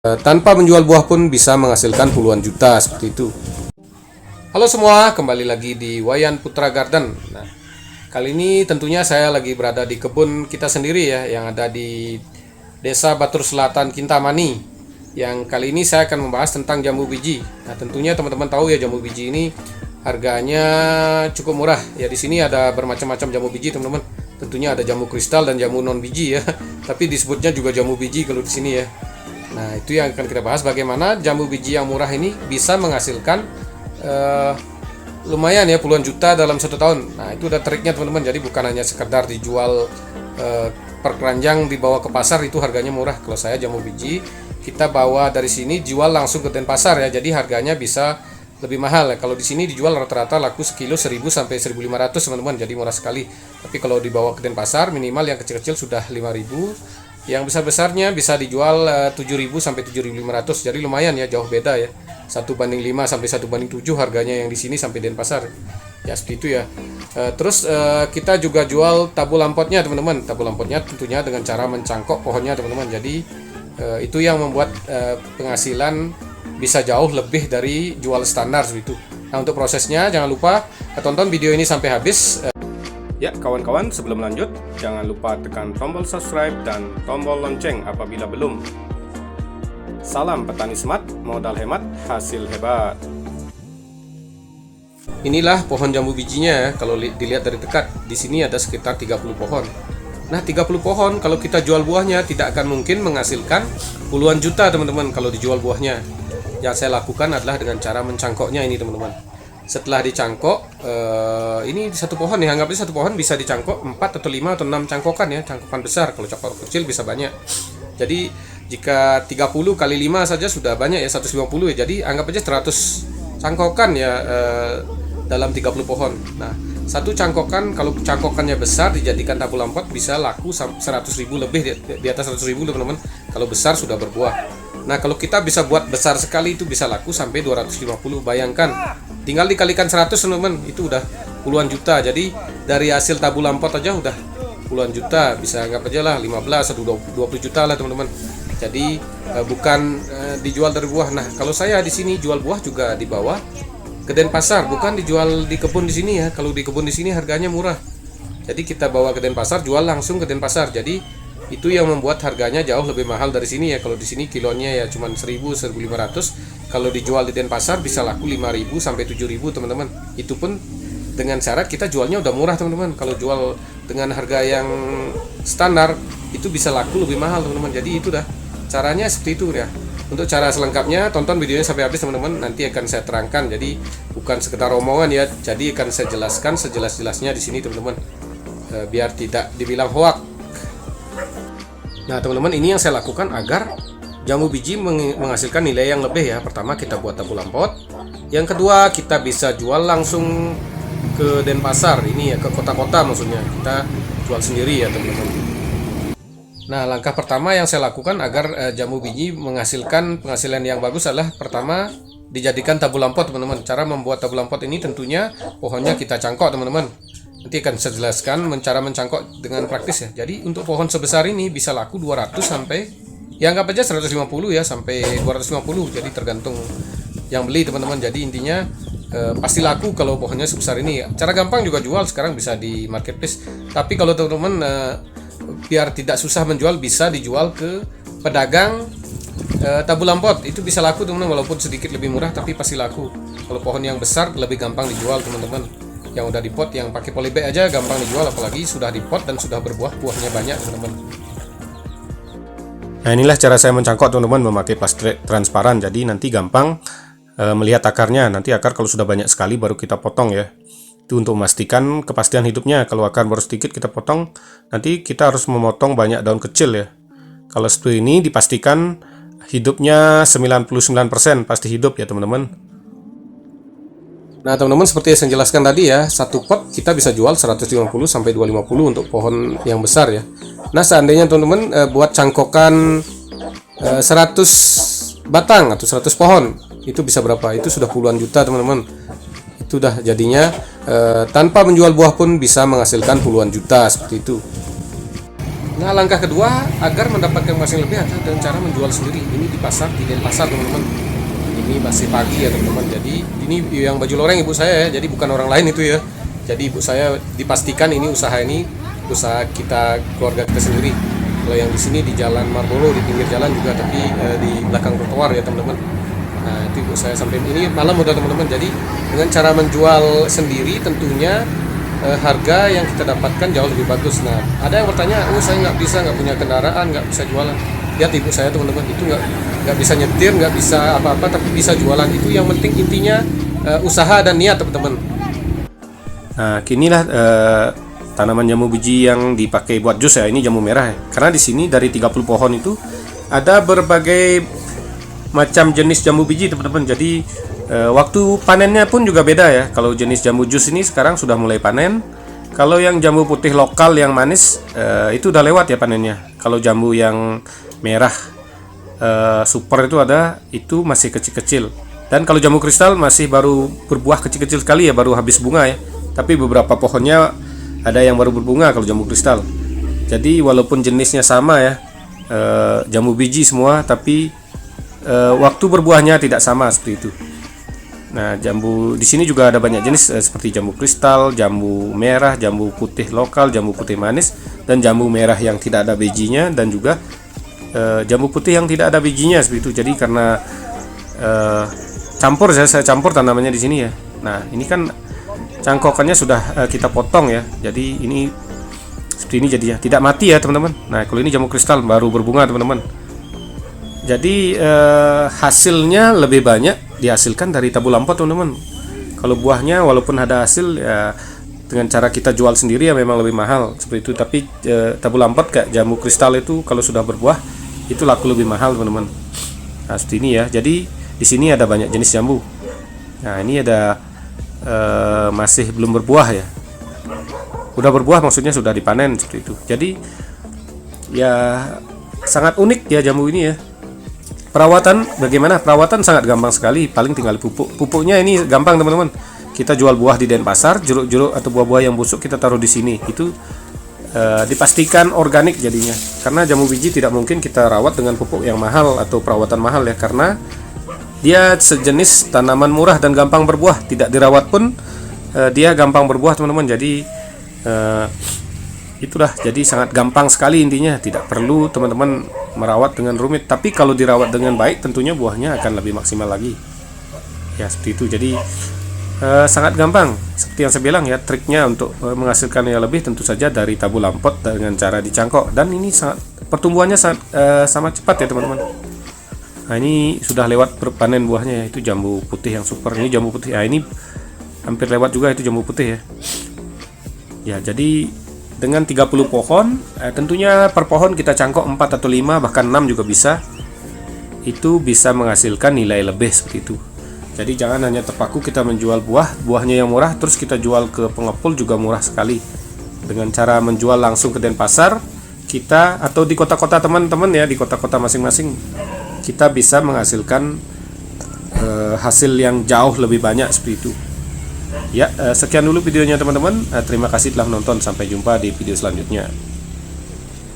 Tanpa menjual buah pun bisa menghasilkan puluhan juta seperti itu. Halo semua, kembali lagi di Wayan Putra Garden. Nah, kali ini tentunya saya lagi berada di kebun kita sendiri ya, yang ada di Desa Batur Selatan, Kintamani. Yang kali ini saya akan membahas tentang jambu biji. Nah, tentunya teman-teman tahu ya, jambu biji ini harganya cukup murah. Ya, di sini ada bermacam-macam jambu biji, teman-teman. Tentunya ada jambu kristal dan jambu non biji ya. Tapi disebutnya juga jambu biji kalau di sini ya. Nah, itu yang akan kita bahas, bagaimana jambu biji yang murah ini bisa menghasilkan lumayan ya, puluhan juta dalam satu tahun. Nah, itu udah triknya teman-teman. Jadi bukan hanya sekedar dijual per keranjang dibawa ke pasar, itu harganya murah. Kalau saya jambu biji kita bawa dari sini jual langsung ke Denpasar ya. Jadi harganya bisa lebih mahal ya. Kalau di sini dijual rata-rata laku sekilo 1000 sampai 1500 teman-teman. Jadi murah sekali. Tapi kalau dibawa ke Denpasar minimal yang kecil-kecil sudah 5000. Yang besar-besarnya bisa dijual 7.000 sampai 7.500. Jadi lumayan ya, jauh beda ya. 1:5 sampai 1:7 harganya yang di sini sampai Denpasar. Ya seperti itu ya. Terus kita juga jual tabu lampotnya teman-teman. Tabu lampotnya tentunya dengan cara mencangkok pohonnya teman-teman. Jadi itu yang membuat penghasilan bisa jauh lebih dari jual standar seperti itu. Nah, untuk prosesnya jangan lupa tonton video ini sampai habis. Ya kawan-kawan, sebelum lanjut jangan lupa tekan tombol subscribe dan tombol lonceng apabila belum. Salam petani smart, modal hemat, hasil hebat. Inilah pohon jambu bijinya ya. Kalau dilihat dari dekat, di sini ada sekitar 30 pohon. Nah, 30 pohon kalau kita jual buahnya tidak akan mungkin menghasilkan puluhan juta teman-teman kalau dijual buahnya. Yang saya lakukan adalah dengan cara mencangkoknya ini teman-teman. Setelah dicangkok, ini satu pohon ya, anggapnya satu pohon bisa dicangkok 4 atau 5 atau 6 cangkokan ya, cangkokan besar. Kalau cangkok kecil bisa banyak. Jadi jika 30 kali 5 saja sudah banyak ya, 150 ya. Jadi anggap aja 100 cangkokan ya dalam 30 pohon. Nah, satu cangkokan kalau cangkokannya besar dijadikan tabu lampot bisa laku 100.000 lebih, di atas 100.000 teman-teman. Kalau besar sudah berbuah. Nah, kalau kita bisa buat besar sekali itu bisa laku sampai 250. Bayangkan, tinggal dikalikan 100 teman-teman, itu udah puluhan juta. Jadi dari hasil tabu lampot aja udah puluhan juta, bisa anggap aja lah 15 atau 20 juta lah teman-teman. Jadi bukan dijual dari buah. Nah, kalau saya di sini jual buah juga di bawah ke Denpasar, bukan dijual di kebun di sini ya. Kalau di kebun di sini harganya murah. Jadi kita bawa ke Denpasar, jual langsung ke Denpasar. Jadi itu yang membuat harganya jauh lebih mahal dari sini ya. Kalau di sini kilonya ya cuma 1000 1500. Kalau dijual di Denpasar bisa laku 5000 sampai 7000 teman-teman. Itu pun dengan syarat kita jualnya udah murah teman-teman. Kalau jual dengan harga yang standar itu bisa laku lebih mahal teman-teman. Jadi itu dah caranya seperti itu ya. Untuk cara selengkapnya tonton videonya sampai habis teman-teman. Nanti akan saya terangkan. Jadi bukan sekedar omongan ya. Jadi akan saya jelaskan sejelas-jelasnya di sini teman-teman. Biar tidak dibilang hoak. Nah teman-teman, ini yang saya lakukan agar jambu biji menghasilkan nilai yang lebih ya. Pertama kita buat tabu lampot. Yang kedua kita bisa jual langsung ke Denpasar. Ini ya, ke kota-kota maksudnya. Kita jual sendiri ya teman-teman. Nah, langkah pertama yang saya lakukan agar jambu biji menghasilkan penghasilan yang bagus adalah pertama dijadikan tabu lampot teman-teman. Cara membuat tabu lampot ini tentunya pohonnya kita cangkok teman-teman. Nanti akan saya jelaskan cara mencangkok dengan praktis ya. Jadi untuk pohon sebesar ini bisa laku 200 sampai ya anggap aja 150 ya sampai 250. Jadi tergantung yang beli teman-teman. Jadi intinya pasti laku kalau pohonnya sebesar ini. Cara gampang juga jual sekarang bisa di marketplace. Tapi kalau teman-teman biar tidak susah menjual, bisa dijual ke pedagang tabu lampot. Itu bisa laku teman-teman, walaupun sedikit lebih murah tapi pasti laku. Kalau pohon yang besar lebih gampang dijual teman-teman. Yang udah dipot, yang pakai polybag aja gampang dijual, apalagi sudah dipot dan sudah berbuah, buahnya banyak teman-teman. Nah, inilah cara saya mencangkok teman-teman, memakai plastik transparan. Jadi nanti gampang melihat akarnya. Nanti akar kalau sudah banyak sekali baru kita potong ya. Itu untuk memastikan kepastian hidupnya. Kalau akar baru sedikit kita potong, nanti kita harus memotong banyak daun kecil ya. Kalau seperti ini dipastikan hidupnya 99% pasti hidup ya teman-teman. Nah teman-teman, seperti yang saya jelaskan tadi ya, satu pot kita bisa jual 150 sampai 250 untuk pohon yang besar ya. Nah seandainya teman-teman buat cangkokan 100 batang atau 100 pohon, itu bisa berapa? Itu sudah puluhan juta teman-teman. Itu dah jadinya tanpa menjual buah pun bisa menghasilkan puluhan juta seperti itu. Nah, langkah kedua agar mendapatkan hasil lebih adalah dengan cara menjual sendiri. Ini di pasar, di Denpasar teman-teman. Ini masih pagi ya teman-teman. Jadi ini yang baju loreng ibu saya ya. Jadi bukan orang lain itu ya. Jadi ibu saya dipastikan ini usaha kita keluarga kita sendiri. Kalau yang di sini di Jalan Marlboro di pinggir jalan juga, tapi di belakang trotoar ya teman-teman. Nah, itu ibu saya sampai ini malam udah teman-teman. Jadi dengan cara menjual sendiri tentunya harga yang kita dapatkan jauh lebih bagus. Nah, ada yang bertanya, saya nggak punya kendaraan, nggak bisa jualan. Lihat ibu saya teman-teman, itu nggak bisa nyetir, nggak bisa apa-apa, tapi bisa jualan. Itu yang penting intinya usaha dan niat teman-teman. Nah, kinilah tanaman jamu biji yang dipakai buat jus ya. Ini jamu merah ya. Karena di sini dari 30 pohon itu ada berbagai macam jenis jamu biji teman-teman. Jadi waktu panennya pun juga beda ya. Kalau jenis jamu jus ini sekarang sudah mulai panen. Kalau yang jamu putih lokal yang manis itu udah lewat ya panennya. Kalau jamu yang merah super itu masih kecil-kecil. Dan kalau jamu kristal masih baru berbuah kecil-kecil sekali ya, baru habis bunga ya. Tapi beberapa pohonnya ada yang baru berbunga kalau jamu kristal. Jadi walaupun jenisnya sama ya, jamu biji semua, tapi waktu berbuahnya tidak sama seperti itu. Nah, jambu di sini juga ada banyak jenis seperti jambu kristal, jambu merah, jambu putih lokal, jambu putih manis, dan jambu merah yang tidak ada bijinya, dan juga jambu putih yang tidak ada bijinya seperti itu. Jadi karena saya campur tanamannya di sini ya. Nah, ini kan cangkokannya sudah kita potong ya. Jadi ini seperti ini jadinya, tidak mati ya teman-teman. Nah, kalau ini jamu kristal baru berbunga teman-teman. Jadi hasilnya lebih banyak dihasilkan dari tabu lampot teman-teman. Kalau buahnya walaupun ada hasil ya, dengan cara kita jual sendiri ya memang lebih mahal seperti itu. Tapi tabu lampot kayak jamu kristal itu kalau sudah berbuah itu laku lebih mahal teman-teman. Nah, seperti ini ya. Jadi di sini ada banyak jenis jambu. Nah, ini ada masih belum berbuah ya. Udah berbuah maksudnya sudah dipanen seperti itu. Jadi ya sangat unik ya jamu ini ya. Perawatan bagaimana? Perawatan sangat gampang sekali, paling tinggal pupuk. Pupuknya ini gampang teman-teman. Kita jual buah di Denpasar, jeruk-jeruk atau buah-buah yang busuk kita taruh di sini. Itu dipastikan organik jadinya. Karena jamu biji tidak mungkin kita rawat dengan pupuk yang mahal atau perawatan mahal ya, karena dia sejenis tanaman murah dan gampang berbuah. Tidak dirawat pun dia gampang berbuah teman-teman. Jadi itulah, jadi sangat gampang sekali intinya, tidak perlu teman-teman merawat dengan rumit. Tapi kalau dirawat dengan baik tentunya buahnya akan lebih maksimal lagi ya, seperti itu. Jadi sangat gampang seperti yang saya bilang ya. Triknya untuk menghasilkan yang lebih tentu saja dari tabu lampot dengan cara dicangkok, dan ini sangat pertumbuhannya sangat cepat ya teman-teman. Nah, ini sudah lewat panen buahnya ya. Itu jambu putih yang super, ini jambu putih. Nah, ini hampir lewat juga, itu jambu putih ya. Ya, jadi dengan 30 pohon, tentunya per pohon kita cangkok 4 atau 5 bahkan 6 juga bisa. Itu bisa menghasilkan nilai lebih seperti itu. Jadi jangan hanya terpaku kita menjual buahnya yang murah terus kita jual ke pengepul juga murah sekali. Dengan cara menjual langsung ke Denpasar kita, atau di kota-kota teman-teman ya, di kota-kota masing-masing kita bisa menghasilkan hasil yang jauh lebih banyak seperti itu. Ya, sekian dulu videonya teman-teman. Terima kasih telah menonton. Sampai jumpa di video selanjutnya.